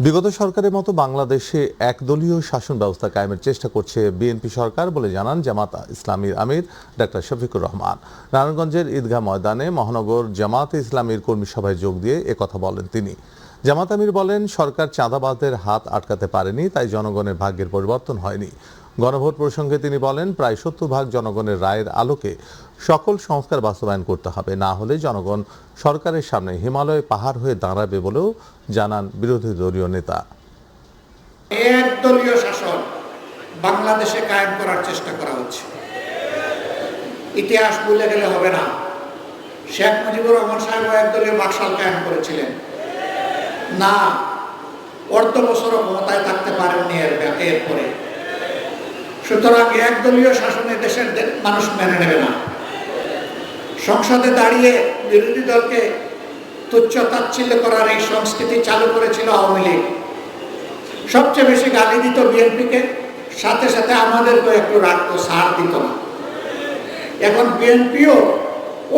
বিগত সরকারের মতো বাংলাদেশে একদলীয় শাসন ব্যবস্থা কায়েমের চেষ্টা করছে বিএনপি সরকার বলে জানান জামাত ইসলামীর আমির ডাক্তার শফিকুর রহমান। নারায়ণগঞ্জের ঈদগাহ ময়দানে মহানগর জামাত ইসলামীর কর্মী সভায় যোগ দিয়ে একথা বলেন তিনি। জামাত আমির বলেন, সরকার চাঁদাবাজদের হাত আটকাতে পারেনি, তাই জনগণের ভাগ্যের পরিবর্তন হয়নি। গণভোট প্রসঙ্গে তিনি বলেন, প্রায় ৭০% জনগণের রায়ের আলোকে সকল সংস্কার বাস্তবায়ন করতে হবে, না হলে জনগণ সরকারের সামনে হিমালয় পাহাড় হয়ে দাঁড়াবে বলেও জানান বিরোধী দলীয় নেতা। একদলীয় শাসন বাংলাদেশে কায়েম করার চেষ্টা করা হচ্ছে। ইতিহাস ভুলে গেলে হবে না। শেখ মুজিবুর রহমান সাহেব একদলীয় বাকশাল কায়েম করেছিলেন না, অর্ধ বছরও ক্ষমতায় থাকতে পারেননি এরপরে। সুতরাং একদলীয় শাসনে দেশের মানুষ মেনে নেবে না। সংসদে দাঁড়িয়ে বিরোধী দলকে তুচ্ছ তাচ্ছিল্য করার এই সংস্কৃতি চালু করেছিল আওয়ামী লীগ। সবচেয়ে বেশি গালি দিত বিএনপিকে, সাথে সাথে আমাদেরকেও একটু রাখতো, ছাড় দিত না। এখন বিএনপিও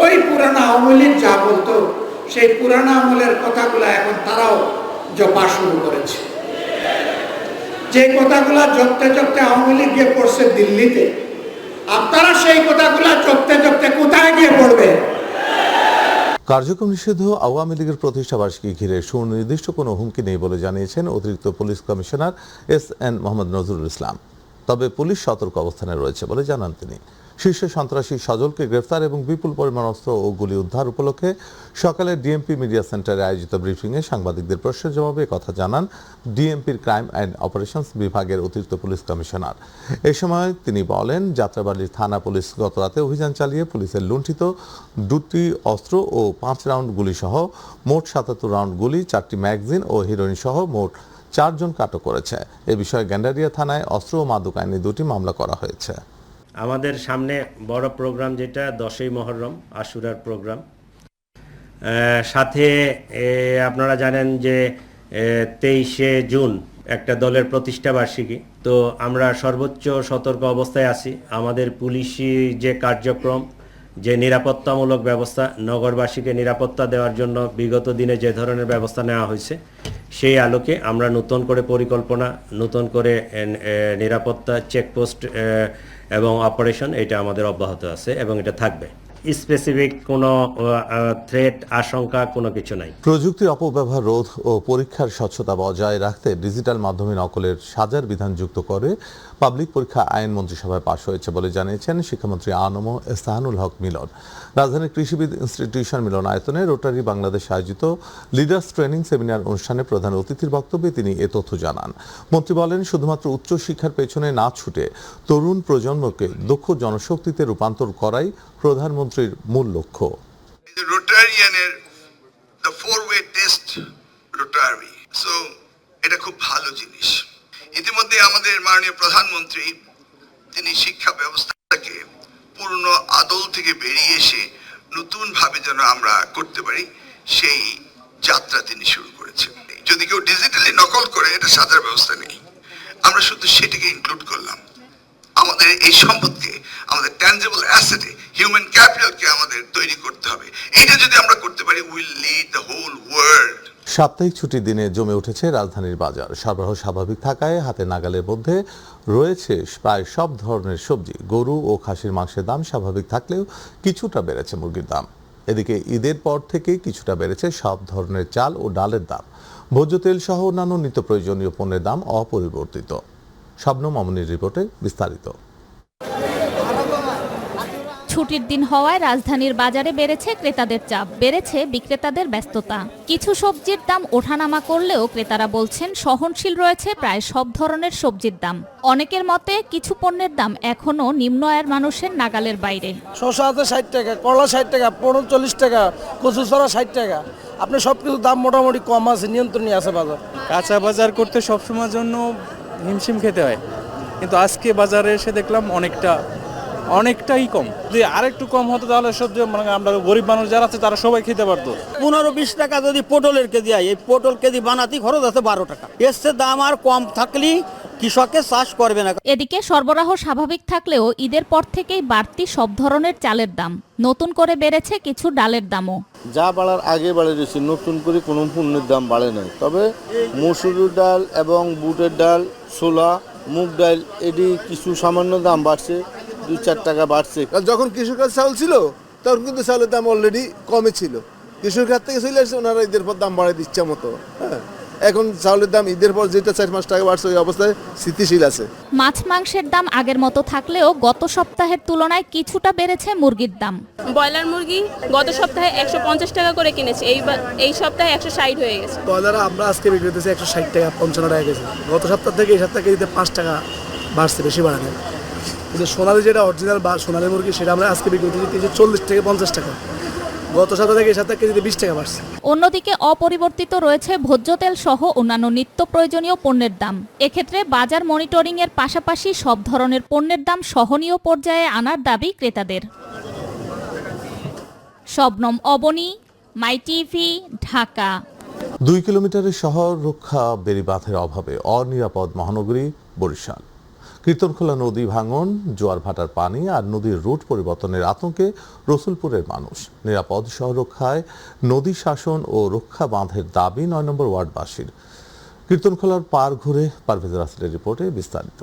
ওই পুরানো আওয়ামী লীগ যা বলতো সেই পুরানো আমলের কথাগুলো এখন তারাও জপা শুরু করেছে। যে কথাগুলা জপতে জপতে আওয়ামী লীগ গিয়ে পড়ছে দিল্লিতে, আপনারা সেই কথাগুলা জপতে জপতে কোথায় গিয়ে পড়বে? কার্যক্রম নিষিদ্ধ আওয়ামী লীগের প্রতিষ্ঠাবার্ষিকী ঘিরে সুনির্দিষ্ট কোনো হুমকি নেই বলে জানিয়েছেন অতিরিক্ত police commissioner S N. Mohammad Nazrul Islam. তবে পুলিশ সতর্ক অবস্থানে রয়েছে বলে জানান তিনি। শীর্ষ সন্ত্রাসী সজলকে গ্রেফতার এবং বিপুল পরিমাণ অস্ত্র ও গুলি উদ্ধার উপলক্ষে সকালে ডিএমপি মিডিয়া সেন্টারে আয়োজিত ব্রিফিংয়ে সাংবাদিকদের প্রশ্নের জবাবে কথা জানান ডিএমপির ক্রাইম অ্যান্ড অপারেশনস বিভাগের অতিরিক্ত পুলিশ কমিশনার। এ সময় তিনি বলেন, যাত্রাবাড়ির থানা পুলিশ গতরাতে অভিযান চালিয়ে পুলিশের লুণ্ঠিত 2টি অস্ত্র ও 5 রাউন্ড গুলি সহ মোট 77 রাউন্ড গুলি, 4টি ম্যাগাজিন ও হিরোইন সহ মোট 4 জন আটক করেছে। এ বিষয়ে গেন্ডারিয়া থানায় অস্ত্র ও মাদক আইনে 2টি মামলা করা হয়েছে। আমাদের সামনে বড় প্রোগ্রাম যেটা 10ই মহররম আশুরার প্রোগ্রাম, সাথে আপনারা জানেন যে 23শে জুন একটা দলের প্রতিষ্ঠা বার্ষিকী। তো আমরা সর্বোচ্চ সতর্ক অবস্থায় আছি। আমাদের পুলিশি যে কার্যক্রম, যে নিরাপত্তামূলক ব্যবস্থা, নগরবাসীকে নিরাপত্তা দেওয়ার জন্য বিগত দিনে যে ধরনের ব্যবস্থা নেওয়া হয়েছে, সেই আলোকে আমরা নতুন করে পরিকল্পনা, নতুন করে নিরাপত্তা চেকপোস্ট এবং অপারেশন এটা আমাদের অব্যাহত আছে এবং এটা থাকবে। স্পেসিফিক কোনো থ্রেট, আশঙ্কা কোনো কিছু নাই। প্রযুক্তির অপব্যবহার রোধ ও পরীক্ষার স্বচ্ছতা বজায় রাখতে ডিজিটাল মাধ্যমে নকলের সাজার বিধান যুক্ত করে পাবলিক পরীক্ষা আইন মন্ত্রিসভায় পাশ হয়েছে বলে জানিয়েছেন শিক্ষামন্ত্রী আনম এহসানুল হক মিলন। রাজধানীর কৃষিবিদ ইনস্টিটিউশন মিলনায়তনে রোটারি বাংলাদেশ আয়োজিত লিডার্স ট্রেনিং সেমিনার অনুষ্ঠানে প্রধান অতিথির বক্তব্যে তিনি এ তথ্য জানান। মন্ত্রী বলেন, শুধুমাত্র উচ্চশিক্ষার পেছনে না ছুটে তরুণ প্রজন্মকে দক্ষ জনশক্তিতে রূপান্তর করাই প্রধানমন্ত্রীর মূল লক্ষ্য। রোটারিয়ানের the 4-way test Rotary, so এটা খুব ভালো জিনিস। ইতিমধ্যে আমাদের মাননীয় প্রধানমন্ত্রী তিনি শিক্ষা ব্যবস্থাকে পূর্ণ আদল থেকে বেরিয়ে এসে নতুন ভাবে যেন আমরা করতে পারি সেই যাত্রা তিনি শুরু করেছেন। যদি কেউ ডিজিটালি নকল করে, এটা সাজার ব্যবস্থা নেই। আমরা শুধু সেটাকে ইনক্লুড করলাম। আমাদের এই সম্পদকে, আমাদের ট্যানজিবল অ্যাসেটে, হিউম্যান ক্যাপিটালকে আমাদের তৈরি করতে হবে। এটা যদি আমরা করতে পারি, will lead the whole world. সাপ্তাহিক ছুটির দিনে জমে উঠেছে রাজধানীর বাজার। সরবরাহ স্বাভাবিক থাকায় হাতে নাগালের মধ্যে রয়েছে প্রায় সব ধরনের সবজি। গরু ও খাসির মাংসের দাম স্বাভাবিক থাকলেও কিছুটা বেড়েছে মুরগির দাম। এদিকে ঈদের পর থেকে কিছুটা বেড়েছে সব ধরনের চাল ও ডালের দাম। ভোজ্য তেল সহ অন্যান্য নিত্য প্রয়োজনীয় পণ্যের দাম অপরিবর্তিত। শবনম মামুনির রিপোর্টে বিস্তারিত। ছুটির দিন হওয়ায় রাজধানীর বাজারে বেড়েছে ক্রেতাদের চাপ, বেড়েছে বিক্রেতাদের ব্যস্ততা। কিছু সবজির দাম ওঠানামা করলেও ক্রেতারা বলছেন সহনশীল রয়েছে প্রায় সব ধরনের সবজির দাম। অনেকের মতে কিছু পণ্যের দাম এখনো নিম্ন আয়ের মানুষের নাগালের বাইরে। শসা আছে 60 টাকা, করলা 60 টাকা, পটল 40 টাকা, কচু ছড়া 60 টাকা। আপনি সবকিছু দাম মোটামুটি কম আছে, নিয়ন্ত্রণে আছে বাজার। কাঁচা বাজার করতে সবসময়ের জন্য হিমশিম খেতে হয়, কিন্তু আজকে বাজারে এসে দেখলাম অনেকটাই কম। যদি আরেকটু কম হতো তাহলে সবজি মানে আমরা গরিব মানুষ যারা আছে তারা সবাই খেতে পারতো। 15-20 টাকা যদি পটলের কেজি হয়, এই পটল কেজি বানাতে খরচ আছে 12 টাকা। এসছে দাম আর কম থাকলেই কৃষককে চাষ করবে না। এদিকে সরবরাহ স্বাভাবিক থাকলেও ঈদের পর থেকেই বাড়তি সব ধরনের চালের দাম, নতুন করে বেড়েছে কিছু ডালের দামও। যা বাড়ার আগে বাড়ে দিয়েছে, নতুন করে কোনো পণ্যের দাম বাড়ে নাই। তবে মসুর ডাল এবং বুটের ডাল, ছোলা, মুগ ডাল এটি কিছু সামান্য দাম বাড়ছে, 2-4 টাকা বাড়ছে। যখন কৃষকের চাউল ছিল তখন কিন্তু চাউলের দাম অলরেডি কমে ছিল, কৃষকের হাত থেকে চলে আসছে, ওনারা ঈদের পর দাম বাড়ায় দিচ্ছে মতো। হ্যাঁ, এখন চাউলের দাম ঈদের পর যেটা 4-5 টাকা বাড়ছে ওই অবস্থায় স্থিতিশীল আছে। মাছ মাংসের দাম আগের মতো থাকলেও গত সপ্তাহের তুলনায় কিছুটা বেড়েছে মুরগির দাম। ব্রয়লার মুরগি গত সপ্তাহে 150 টাকা করে কিনেছে, এই সপ্তাহে 160 হয়ে গেছে। ব্রয়লার আমরা আজকে বিক্রি করতেছি 160 টাকা, 55 টাকা কেজি। গত সপ্তাহ থেকে এই সপ্তাহে কেজিতে 5 টাকা বাড়ছে, বেশি বাড়ে না। কিন্তু সোনালী যেটা অরিজিনাল বা সোনালী মুরগি সেটা আমরা আজকে বিক্রি করতেছি 40 থেকে 50 টাকা। গত সপ্তাহ থেকে এই সপ্তাহে কেজিতে 20 টাকা বাড়ছে। অন্যদিকে অপরিবর্তিত রয়েছে ভোজ্য তেল সহ অন্যান্য নিত্য প্রয়োজনীয় পণ্যের দাম। এক্ষেত্রে বাজার মনিটরিং এর পাশাপাশি সব ধরনের পণ্যের দাম সহনীয় পর্যায়ে আনার দাবি ক্রেতাদের। শবনম অবনী, মাই টিভি, ঢাকা। 2 কিলোমিটারের শহর রক্ষা বেড়িবাঁধের অভাবে অনিরাপদ মহানগরী বরিশাল। কীর্তনখোলা নদী ভাঙন, জোয়ার ভাটার পানি আর নদীর রুট পরিবর্তনের আতঙ্কে রসুলপুরের মানুষ। নিরাপদ শহর রক্ষায় নদী শাসন ও রক্ষা বাঁধের দাবি 9 নম্বর ওয়ার্ডবাসীর। কীর্তনখোলার পার ঘুরে পারভেজ রাসেলের রিপোর্টে বিস্তারিত।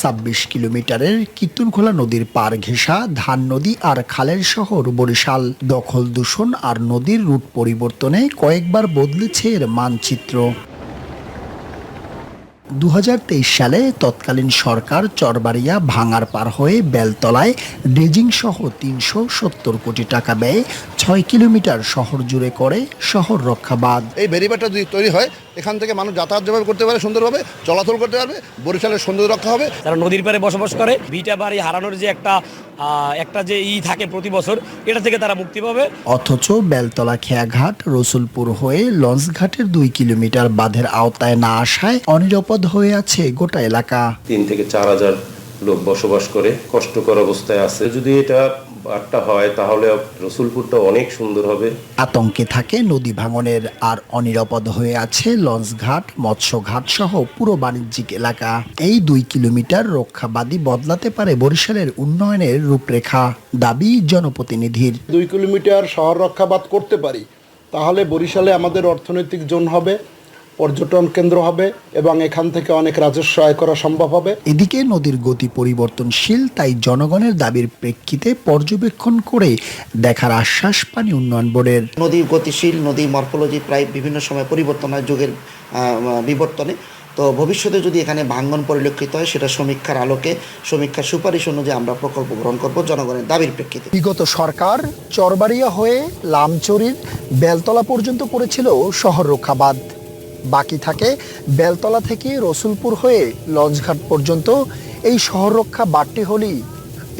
26 কিলোমিটারের কীর্তনখোলা নদীর পার ঘেঁষা ধান নদী আর খালের শহর বরিশাল। দখল দূষণ আর নদীর রুট পরিবর্তনে কয়েকবার বদলেছে এর মানচিত্র। 2023 সালে তৎকালীন সরকার চরবাড়িয়া ভাঙার পার হয়ে বেলতলায় ড্রেজিং সহ 370 কোটি টাকা ব্যয়ে 6 কিলোমিটার শহর জুড়ে করে শহর রক্ষা বাঁধ। এই বেড়িবাঁধটা যদি তৈরি হয়, এখান থেকে মানুষ যাতায়াত যেভাবে করতে পারে, সুন্দরভাবে চলাচল করতে পারবে, বরিশালের সৌন্দর্য রক্ষা হবে। যারা নদীর পাড়ে বসবাস করে, ভিটা বাড়ি হারানোর যে একটা যে থাকে প্রতি বছর, এটা থেকে তারা মুক্তি পাবে। অথচ বেলতলা খেয়াঘাট রসুলপুর হয়ে লঞ্চঘাটের 2 কিলোমিটার বাঁধের আওতায় না আসায় অনিরাপদ হয়ে আছে গোটা এলাকা। 3 থেকে 4 হাজার লোক বসবাস করে, কষ্টকর অবস্থায় আছে। যদি এটা বাঁধটা হয় তাহলে রসুলপুরটা অনেক সুন্দর হবে। আতঙ্কে থাকে নদী ভাঙনের, আর অনিরাপদ হয়ে আছে লঞ্চঘাট, মৎস্যঘাট সহ পুরো বাণিজ্যিক এলাকা। এই 2 কিলোমিটার রক্ষাবাদী বদলাতে পারে বরিশালের উন্নয়নের রূপরেখা, দাবি জনপ্রতিনিধির। 2 কিলোমিটার শহর রক্ষা বাঁধ করতে পারি, তাহলে বরিশালে আমাদের অর্থনৈতিক জোন হবে, পর্যটন কেন্দ্র হবে এবং এখান থেকে অনেক রাজস্ব আয় করা সম্ভব হবে। এদিকে নদীর গতি পরিবর্তনশীল, তাই জনগণের দাবির প্রেক্ষিতে পর্যবেক্ষণ করে দেখার আশ্বাস পানি উন্নয়ন বোর্ডের। নদী গতিশীল, নদী মরফোলজি প্রায় বিভিন্ন সময় পরিবর্তন হয় যুগের বিবর্তনে। তো ভবিষ্যতে যদি এখানে ভাঙ্গন পরিলক্ষিত হয়, সেটা সমীক্ষার আলোকে, সমীক্ষার সুপারিশ অনুযায়ী আমরা প্রকল্প গ্রহণ করব জনগণের দাবির প্রেক্ষিতে। বিগত সরকার চরবাড়িয়া হয়ে লামচরির বেলতলা পর্যন্ত করেছিল শহর রক্ষা বাঁধ। বাকি থাকে বেলতলা থেকে রসুলপুর হয়ে লঞ্চঘাট পর্যন্ত। এই শহর রক্ষা বাড়তি হলেই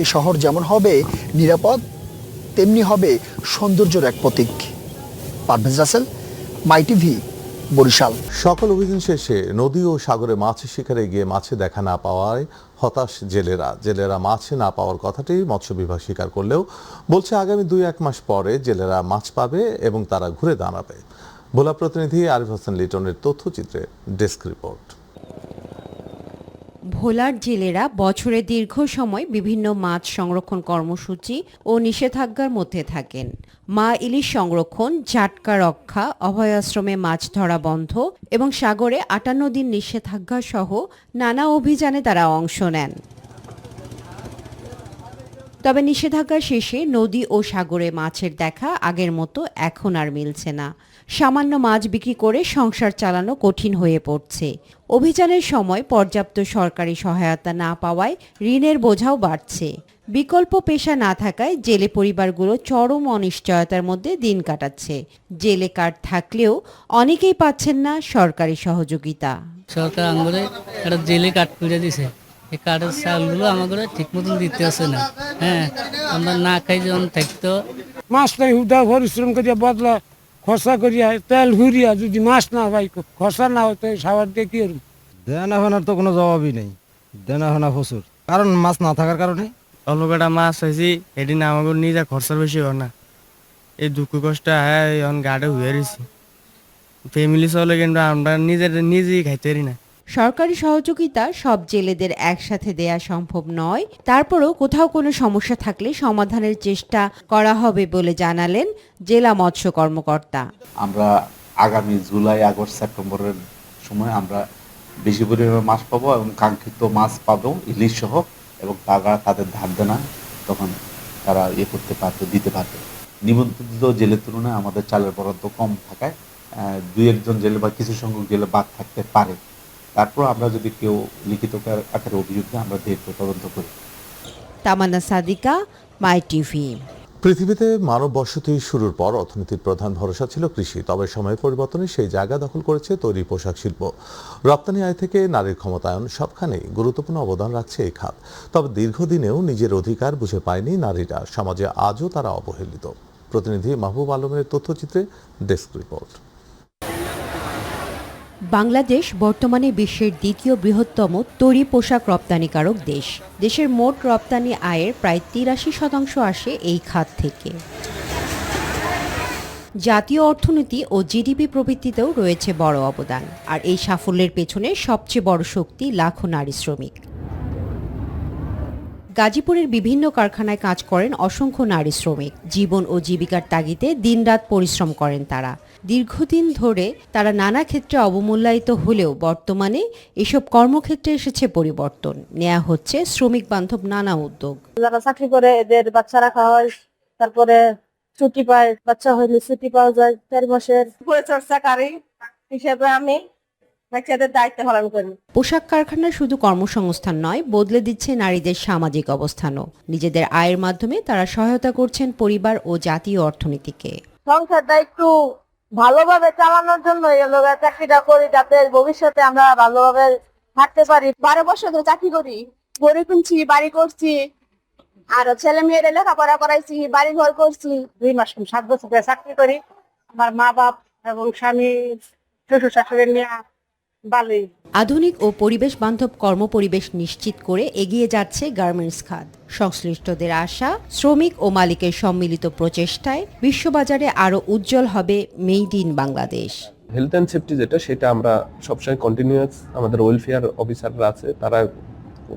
এই শহর যেমন হবে নিরাপদ, তেমনি হবে সৌন্দর্যের এক প্রতীক। পারভেজ রাসেল, মাই টিভি, বরিশাল। সকল অভিযান শেষে নদী ও সাগরে মাছ শিকারে গিয়ে মাছে দেখা না পাওয়ায় হতাশ জেলেরা মাছ না পাওয়ার কথাটি মৎস্য বিভাগ স্বীকার করলেও বলছে আগামী 2-1 মাস পরে জেলেরা মাছ পাবে এবং তারা ঘুরে দাঁড়াবে। ভোলা প্রতিনিধি আরিফ হোসেন লিটনের তথ্যচিত্রে ডেস্ক রিপোর্ট। ভোলার জেলেরা বছরে দীর্ঘ সময় বিভিন্ন মাছ সংরক্ষণ কর্মসূচি ও নিষেধাজ্ঞার মধ্যে থাকেন। মা ইলিশ সংরক্ষণ, জাটকা রক্ষা, অভয়াশ্রমে মাছ ধরা বন্ধ এবং সাগরে 58 দিন নিষেধাজ্ঞা সহ নানা অভিযানে তারা অংশ নেন। তবে নিষেধাজ্ঞা শেষে নদী ও সাগরে মাছের দেখা আগের মতো এখন আর মিলছে না। সামান্য মাছ বিক্রি করে সংসার চালানো কঠিন হয়ে পড়ছে। অভিযানের সময় পর্যাপ্ত সরকারি সহায়তা না পাওয়ায় ঋণের বোঝাও বাড়ছে। বিকল্প পেশা না থাকায় জেলে পরিবারগুলো চরম অনিশ্চয়তার মধ্যে দিন কাটাচ্ছে। জেলে কার্ড থাকলেও অনেকেই পাচ্ছেন না সরকারি সহযোগিতা। সরকার আমাদের একটা জেলে কার্ড করে দিছে, এই কার্ডের চালগুলো আমাদের ঠিক মতন দিতে আসে না। হ্যাঁ, আমরা না খাই যখন থাকতো মাছটাই হুদা পরিশ্রম করিয়া বদলা খরচা করিয়া তেল ঘুরিয়া যদি মাছ না পাই, খরচা না হতো সাবার দিয়ে কি করব? দেনাফেনার তো কোনো জবাবই নেই, দেনাফেনা প্রচুর, কারণ মাছ না থাকার কারণে। অল্প কটা মাছ হয়েছি, এদিন আমাকে নিজে খরচার বেশি হয় না। এই দুঃখ কষ্ট হ্যাঁ এখন গাড়ি হয়ে রয়েছি, ফ্যামিলি চলে কিন্তু আমরা নিজেই খাইতে পারি না। সরকারি সহযোগিতা সব জেলেদের একসাথে দেয়া সম্ভব নয়, তারপরও কোথাও কোনো সমস্যা থাকলে সমাধানের চেষ্টা করা হবে বলে জানালেন জেলা মৎস্য কর্মকর্তা। আমরা আগামী জুলাই, আগস্ট, সেপ্টেম্বরের সময় আমরা বেশি পরিমাণে মাছ পাবো এবং কাঙ্ক্ষিত মাছ পাবো ইলিশ সহ, এবং তারা তাদের ধার দেনা তখন তারা করতে পারবে, দিতে পারবে। নিবন্ধিত জেলের তুলনায় আমাদের চালের বরাদ্দ কম থাকায় 2-1 জেলে বা কিছু সংখ্যক জেলে বাদ থাকতে পারে। তারপর আমরা যদি কেউ লিখিত আকারে অভিযোগ দেয় আমরা তদন্ত করি। তামান্না সাদিকা, মাই টিভি। পৃথিবীতে মানব বসতি শুরুর পর অর্থনীতির প্রধান ভরসা ছিল কৃষি। তবে সময়ের পরিবর্তনে সেই জায়গা দখল করেছে তৈরি পোশাক শিল্প। রপ্তানি আয় থেকে নারীর ক্ষমতায়ন সবখানেই গুরুত্বপূর্ণ অবদান রাখছে এই খাত। তবে দীর্ঘদিনেও নিজের অধিকার বুঝে পায়নি নারীরা। সমাজে আজও তারা অবহেলিত। প্রতিনিধি মাহবুব আলমের তথ্যচিত্রে ডেস্ক রিপোর্ট। বাংলাদেশ বর্তমানে বিশ্বের দ্বিতীয় বৃহত্তম তৈরি পোশাক রপ্তানিকারক দেশ। দেশের মোট রপ্তানি আয়ের প্রায় 83% আসে এই খাত থেকে। জাতীয় অর্থনীতি ও জিডিপি প্রবৃদ্ধিতেও রয়েছে বড় অবদান। আর এই সাফল্যের পেছনে সবচেয়ে বড় শক্তি লাখো নারী শ্রমিক। গাজীপুরের বিভিন্ন কারখানায় কাজ করেন অসংখ্য নারী শ্রমিক। জীবন ও জীবিকার তাগিদে দিনরাত পরিশ্রম করেন তারা। দীর্ঘদিন ধরে তারা নানা ক্ষেত্রে অবমূল্যায়িত হলেও বর্তমানে এসব কর্মক্ষেত্রে এসেছে পরিবর্তন। নেওয়া হচ্ছে শ্রমিক বান্ধব নানা উদ্যোগ। যারা চাকরি করে এদের বাচ্চা রাখা হয়, তারপরে ছুটি পায়, বাচ্চা হইলে ছুটি পাওয়া যায় 4 মাসের। পরিচর্যাকারী হিসেবে আমি বাচ্চাদের দায়িত্ব পালন করি। পোশাক কারখানা শুধু কর্মসংস্থান নয়, বদলে দিচ্ছে নারীদের সামাজিক অবস্থানও। নিজেদের আয়ের মাধ্যমে তারা সহায়তা করছেন পরিবার ও জাতীয় অর্থনীতিকে। সংসারটা একটু ভালোভাবে চালানোর জন্য এই চাকরিটা করি, যাতে ভবিষ্যতে আমরা ভালোভাবে থাকতে পারি। 12 বছর ধরে চাকরি করি, গড়ে কিনছি, বাড়ি করছি, আর ছেলে মেয়েরা লেখাপড়া করাইছি, বাড়ি ঘর করছি। 2 মাস 7 বছর ধরে চাকরি করি। আমার মা বাপ এবং স্বামী, শ্বশুর শাশুড়ি নিয়ে ভালোই। আধুনিক ও পরিবেশ বান্ধব কর্মপরিবেশ নিশ্চিত করে এগিয়ে যাচ্ছে গার্মেন্টস খাত। সংশ্লিষ্টদের আশা, শ্রমিক ও মালিকের সম্মিলিত প্রচেষ্টায় বিশ্ববাজারে আরও উজ্জ্বল হবে made in Bangladesh. Health and safety যেটা, সেটা আমরা সবসময় কন্টিনিউয়াস, আমাদের ওয়েলফেয়ার অফিসাররা আছে, তারা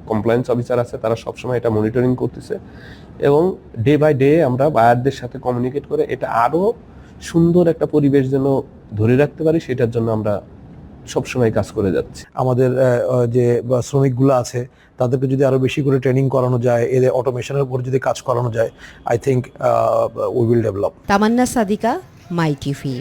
কমপ্লায়েন্স অফিসার আছে, তারা সবসময় এটা মনিটরিং করতেছে এবং ডে বাই ডে আমরা বায়ারদের সাথে কমিউনিকেট করে এটা আরও সুন্দর একটা পরিবেশ যেন ধরে রাখতে পারি, সেটার জন্য আমরা সবসময় কাজ করে যাচ্ছি। আমাদের যে শ্রমিকগুলো আছে তাদেরকে যদি আরো বেশি করে ট্রেনিং করানো যায়, এদের অটোমেশনের উপর যদি কাজ করানো যায়, I think we will develop. Tamanna Sadika, my TV.